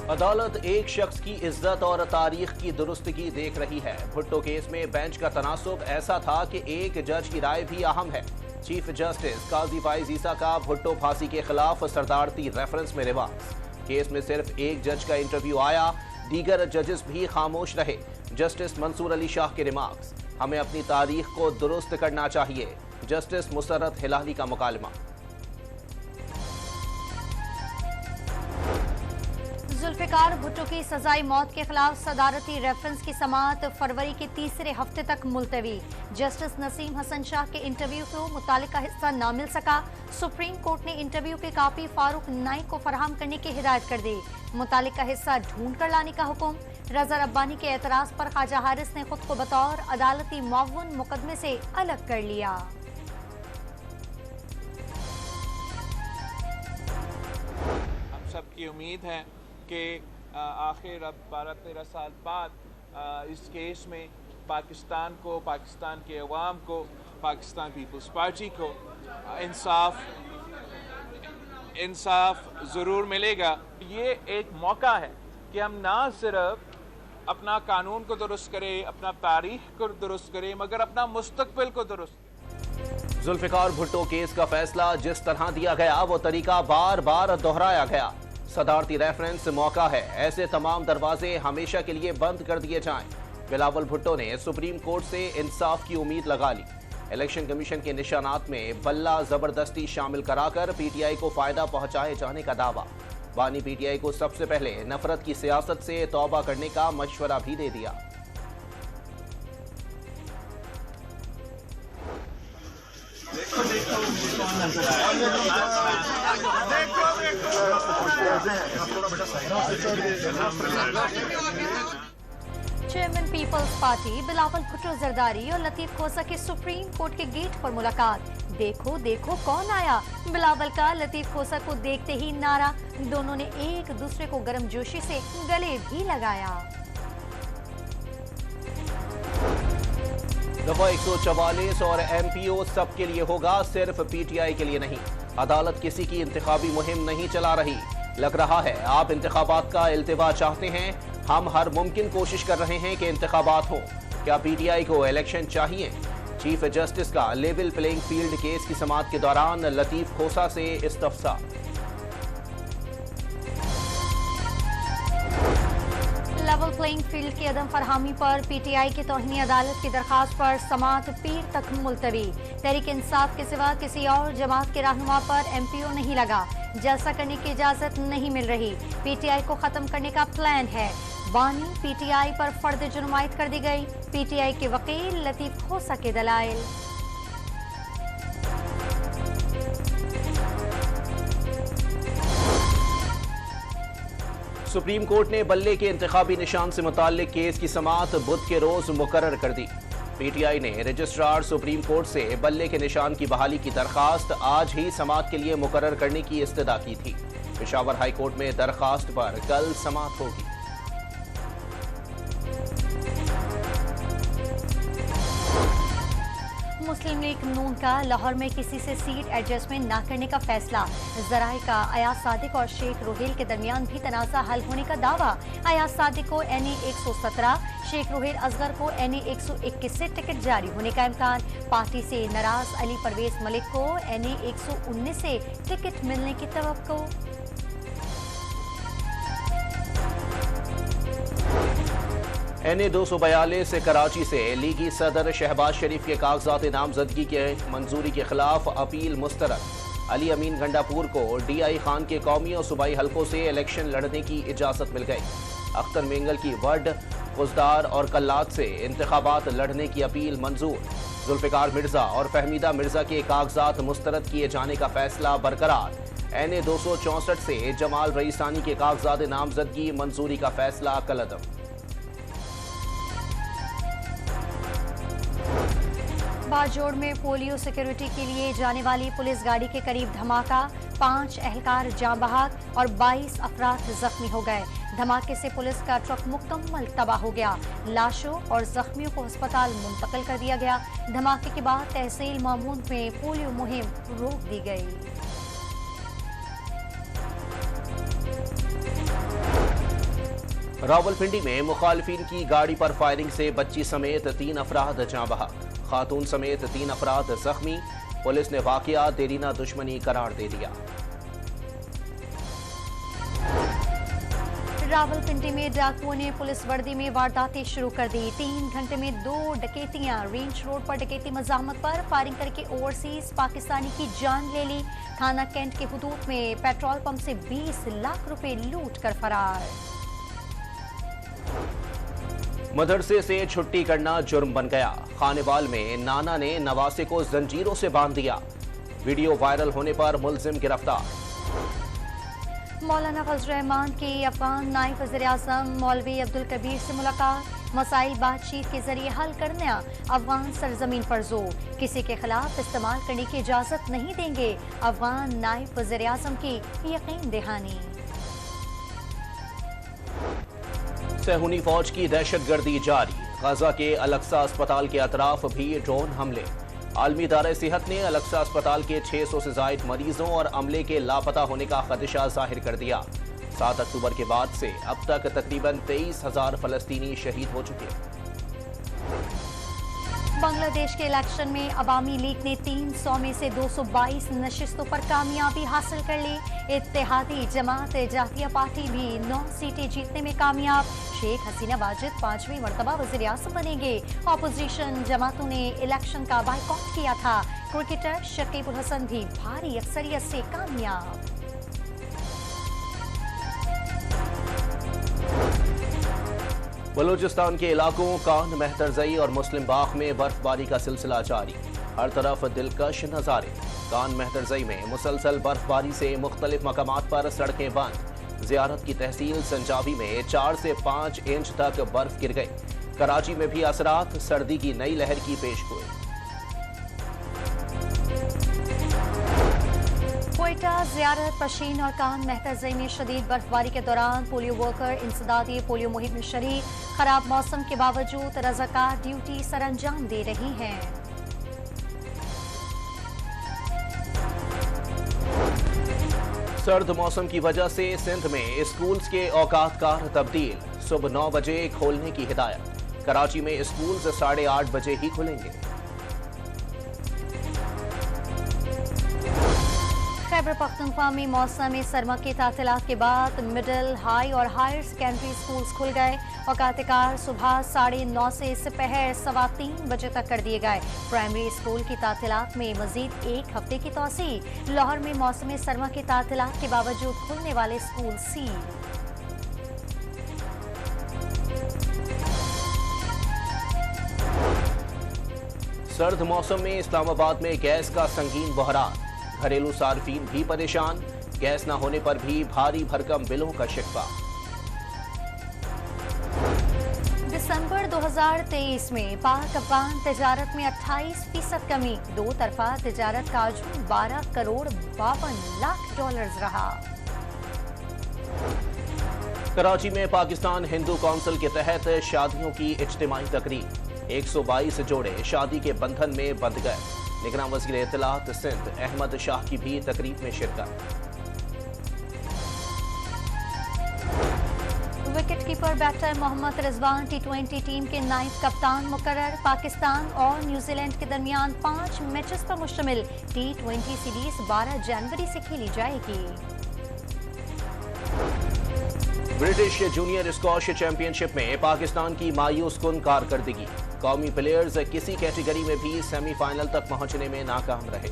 अदालत एक शख्स की इज्जत और तारीख की दुरुस्तगी देख रही है। भुट्टो केस में बेंच का तनासुब ऐसा था कि एक जज की राय भी अहम है। चीफ जस्टिस काजी फाइज ईसा का भुट्टो फांसी के खिलाफ सदारती रेफरेंस में रिमार्क्स। केस में सिर्फ एक जज का इंटरव्यू आया, दीगर जजेस भी खामोश रहे। जस्टिस मंसूर अली शाह के रिमार्क्स, हमें अपनी तारीख को दुरुस्त करना चाहिए। जस्टिस मुसर्रत हिलाली का मुकालमा। जुल्फिकार भुट्टो की सजाई मौत के खिलाफ सदारती रेफरेंस की समाअत फरवरी के तीसरे हफ्ते तक मुलतवी। जस्टिस नसीम हसन शाह के इंटरव्यू को मुतालिका हिस्सा न मिल सका। सुप्रीम कोर्ट ने इंटरव्यू की कापी फारूक नाइक को फराहम करने की हिदायत कर दी। मुतालिका हिस्सा ढूंढ कर लाने का हुक्म। रजा रब्बानी के एतराज पर ख्वाजा हारिस ने खुद को बतौर अदालती मुअव्विन मुकदमे से अलग कर लिया। हम सबकी उम्मीद है कि आखिर अब 12-13 साल बाद इस केस में पाकिस्तान को, पाकिस्तान के अवाम को, पाकिस्तान पीपल्स पार्टी को इंसाफ ज़रूर मिलेगा। ये एक मौका है कि हम ना सिर्फ अपना कानून को दुरुस्त करें, अपना तारीख को दुरुस्त करें, मगर अपना मुस्तकबिल को दुरुस्त। जुल्फिकार भुट्टो केस का फैसला जिस तरह दिया गया वो तरीका बार बार दोहराया गया। सदारती रेफरेंस मौका है, ऐसे तमाम दरवाजे हमेशा के लिए बंद कर दिए जाएं। बिलावल भुट्टो ने सुप्रीम कोर्ट से इंसाफ की उम्मीद लगा ली। इलेक्शन कमीशन के निशानात में बल्ला जबरदस्ती शामिल कराकर पीटीआई को फायदा पहुंचाए जाने का दावा। बानी पीटीआई को सबसे पहले नफरत की सियासत से तौबा करने का मशवरा भी दे दिया। चेयरमैन पीपल्स पार्टी बिलावल भुट्टो जरदारी और लतीफ खोसा की सुप्रीम कोर्ट के गेट पर मुलाकात। देखो देखो कौन आया। बिलावल का लतीफ खोसा को देखते ही नारा। दोनों ने एक दूसरे को गर्मजोशी से गले भी लगाया। दफा 144 और एमपीओ सबके लिए होगा, सिर्फ पीटीआई के लिए नहीं। अदालत किसी की इंतखाबी मुहिम नहीं चला रही। लग रहा है आप इंतखाबात का इल्तिवा चाहते हैं। हम हर मुमकिन कोशिश कर रहे हैं कि इंतखाबात हो। क्या पीटीआई को इलेक्शन चाहिए? चीफ जस्टिस का लेवल प्लेइंग फील्ड केस की समाअत के दौरान लतीफ खोसा से इस्तफसार। लेवल प्लेइंग फील्ड की अदम फरहामी पर पीटीआई की तौहीनी अदालत की दरखास्त पर समाअत पीर तक मुलतवी। तहरीक इंसाफ के सिवा किसी और जमात के रहनुमा पर एमपीओ नहीं लगा। जलसा करने की इजाजत नहीं मिल रही। पीटीआई को खत्म करने का प्लान है। बानी पीटीआई पर फर्द जुर्मायत कर दी गई। पीटीआई के वकील लतीफ खोसा के दलाइल। सुप्रीम कोर्ट ने बल्ले के इंतखाबी निशान से मुताल्लिक केस की समाअत बुध के रोज मुकर्रर कर दी। पीटीआई ने रजिस्ट्रार सुप्रीम कोर्ट से बल्ले के निशान की बहाली की दरखास्त आज ही समाअत के लिए मुकर्रर करने की इस्तदा की थी। पेशावर हाई कोर्ट में दरखास्त पर कल समाअत होगी। मुस्लिम लीग नून का लाहौर में किसी से सीट एडजस्टमेंट न करने का फैसला। जराए का अयाज सादिक और शेख रोहेल के दरमियान भी तनाज़ा हल होने का दावा। अयाज सादिक को NA 117, शेख रोहेल असगर को NA 121 से टिकट जारी होने का इम्कान। पार्टी से नाराज अली परवेज मलिक को NA 119 से टिकट मिलने की तवक्को। NA 242 से कराची से लीगी सदर शहबाज शरीफ के कागजात नामजदगी के मंजूरी के खिलाफ अपील मुस्तरद। अली अमीन गंडापुर को DI खान के कौमी और सूबाई हलकों से इलेक्शन लड़ने की इजाजत मिल गई। अख्तर मेंगल की वड, खुजदार और कल्लात से इंतखाबात लड़ने की अपील मंजूर। जुल्फिकार मिर्जा और फहमीदा मिर्जा के कागजात मुस्तरद किए जाने का फैसला बरकरार। NA 264 से जमाल रईसानी के कागजात नामजदगी मंजूरी का फैसला कलअदम। बाजोड़ में पोलियो सिक्योरिटी के लिए जाने वाली पुलिस गाड़ी के करीब धमाका। 5 एहलकार जाँ बहक और 22 अफराद जख्मी हो गए। धमाके से पुलिस का ट्रक मुकम्मल तबाह हो गया। लाशों और जख्मियों को अस्पताल मुंतकिल कर दिया गया। धमाके के बाद तहसील महमूद में पोलियो मुहिम रोक दी गई। रावलपिंडी में मुखालिफिन की गाड़ी पर फायरिंग से बच्ची समेत 3 अफराद जाँ बहक, खातून समेत 3 अफराद जख्मी। पुलिस ने वाकया देरीना दुश्मनी करार दे दिया। रावलपिंडी में डाकुओं ने पुलिस वर्दी में वारदातें शुरू कर दी। 3 घंटे में 2 डकैतियां। रेंज रोड पर डकैती मजामत पर फायरिंग करके ओवरसीज पाकिस्तानी की जान ले ली। थाना कैंट के हुदूद में पेट्रोल पंप से 20 लाख रुपए लूट कर फरार। मदरसे से छुट्टी करना जुर्म बन गया। खानेवाल में नाना ने नवासे को जंजीरों से बांध दिया। वीडियो वायरल होने पर मुलजिम गिरफ्तार। मौलाना फजल रहमान की अफगान नायब वज़ीर-ए-आज़म मौलवी अब्दुल कबीर से मुलाकात। मसाइल बातचीत के जरिए हल करना अफगान सरजमीन पर जोर। किसी के खिलाफ इस्तेमाल करने की इजाजत नहीं देंगे। अफगान नायब वज़ीर-ए-आज़म की यकीन दहानी। सहूनी फौज की दहशतगर्दी जारी। गजा के अलक्सा अस्पताल के अतराफ भी ड्रोन हमले। आलमी इदारा सेहत ने अलक्सा अस्पताल के 600 से जायद मरीजों और अमले के लापता होने का खदशा जाहिर कर दिया। 7 अक्टूबर के बाद से अब तक तकरीबन 23,000 फलस्तीनी शहीद हो चुके। बांग्लादेश के इलेक्शन में अवामी लीग ने 300 में से 222 नशिस्तों पर कामयाबी हासिल कर ली। इत्तेहादी जमात जातिया पार्टी भी 9 सीटें जीतने में कामयाब। शेख हसीना वाजिद 5वीं मरतबा वज़ीर-ए-आज़म बनेंगे। अपोजिशन जमातों ने इलेक्शन का बायकॉट किया था। क्रिकेटर शकीब उल हसन भी भारी अक्सरियत से कामयाब। बलूचिस्तान के इलाकों कान, मेहतरजई और मुस्लिम बाग में बर्फबारी का सिलसिला जारी। हर तरफ दिलकश नज़ारे। कान मेहतरजई में मुसलसल बर्फबारी से मुख्तलिफ मकामात पर सड़कें बंद। ज़ियारत की तहसील संजाबी में 4 से 5 इंच तक बर्फ गिर गई। कराची में भी असरात सर्दी की नई लहर की पेशगोई। कोयटा, ज़ियारत, पशीन और कान मेहतरजई में शदीद बर्फबारी के दौरान पोलियो वर्कर इंसदादी पोलियो मुहिम में शरीक। खराब मौसम के बावजूद रज़ाकार ड्यूटी सरअंजाम दे रही हैं। सर्द मौसम की वजह से सिंध में स्कूल्स के औकात कार तब्दील। सुबह 9 बजे खोलने की हिदायत। कराची में स्कूल्स 8:30 बजे ही खुलेंगे। खैबर पख्तूनख्वा में मौसम सरमा के तातीलात के बाद मिडिल, हाई और हायर सेकेंडरी स्कूल्स खुल गए। औकात कार सुबह 9:30 से दोपहर 3:15 बजे तक कर दिए गए। प्राइमरी स्कूल की तातीलात में मजीद 1 हफ्ते की तौसीह। लाहौर में मौसम सरमा के तातीलात के बावजूद खुलने वाले स्कूल सील। सर्द मौसम में इस्लामाबाद में गैस का संगीन बहरान। घरेलू सार्फिन भी परेशान। गैस न होने पर भी भारी भरकम बिलों का शिकवा। दिसंबर 2023 में पाक अफगान तजारत में 28% कमी। 2 तरफा तजारत का अजूम 12 करोड़ 52 लाख डॉलर्स रहा। कराची में पाकिस्तान हिंदू काउंसिल के तहत शादियों की इज्तिमाई तकरीब। 122 जोड़े शादी के बंधन में बंध गए। निगरान वज़ीर इत्तलात सिंध अहमद शाह की भी तकरीब में शिरकत। Wicketkeeper batter Mohammad Rizwan T20 team के नायब कप्तान मुकर्रर। पाकिस्तान और न्यूजीलैंड के दरमियान 5 मैचेस पर मुश्तमिल T20 सीरीज 12 जनवरी से खेली जाएगी। ब्रिटिश जूनियर स्क्वॉश चैंपियनशिप में पाकिस्तान की मायूस कुन कारकर्दगी। कौमी प्लेयर्स किसी कैटेगरी में भी सेमीफाइनल तक पहुंचने में नाकाम रहे।